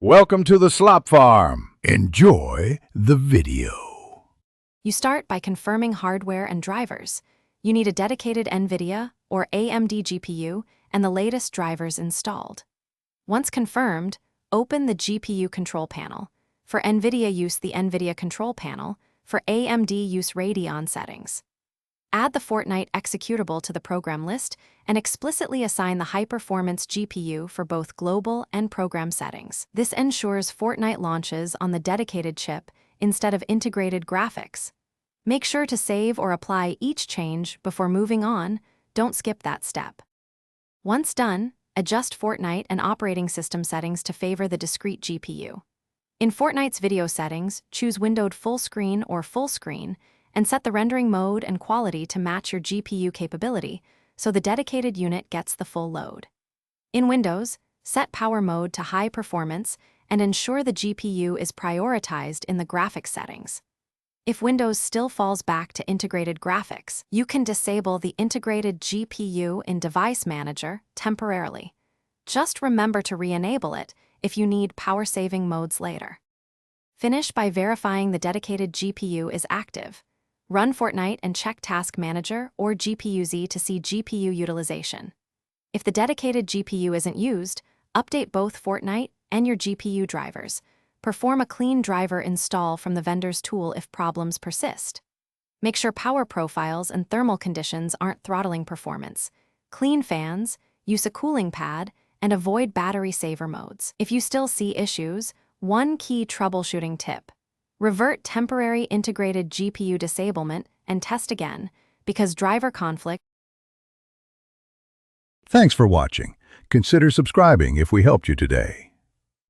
Welcome to the Slop Farm. Enjoy the video. You start by confirming hardware and drivers. You need a dedicated NVIDIA or AMD GPU and the latest drivers installed. Once confirmed, open the GPU control panel. For NVIDIA use, the NVIDIA control panel. For AMD use, Radeon settings. Add the Fortnite executable to the program list and explicitly assign the high-performance GPU for both global and program settings. This ensures Fortnite launches on the dedicated chip instead of integrated graphics. Make sure to save or apply each change before moving on. Don't skip that step. Once done, adjust Fortnite and operating system settings to favor the discrete GPU. In Fortnite's video settings, choose windowed full screen or full screen and set the rendering mode and quality to match your GPU capability so the dedicated unit gets the full load. In Windows, set power mode to high performance and ensure the GPU is prioritized in the graphics settings. If Windows still falls back to integrated graphics, you can disable the integrated GPU in Device Manager temporarily. Just remember to re-enable it if you need power-saving modes later. Finish by verifying the dedicated GPU is active. Run Fortnite and check Task Manager or GPU-Z to see GPU utilization. If the dedicated GPU isn't used, update both Fortnite and your GPU drivers. Perform a clean driver install from the vendor's tool if problems persist. Make sure power profiles and thermal conditions aren't throttling performance. Clean fans, use a cooling pad, and avoid battery saver modes. If you still see issues, one key troubleshooting tip: revert temporary integrated GPU disablement and test again, because driver conflict. Thanks for watching. Consider subscribing if we helped you today.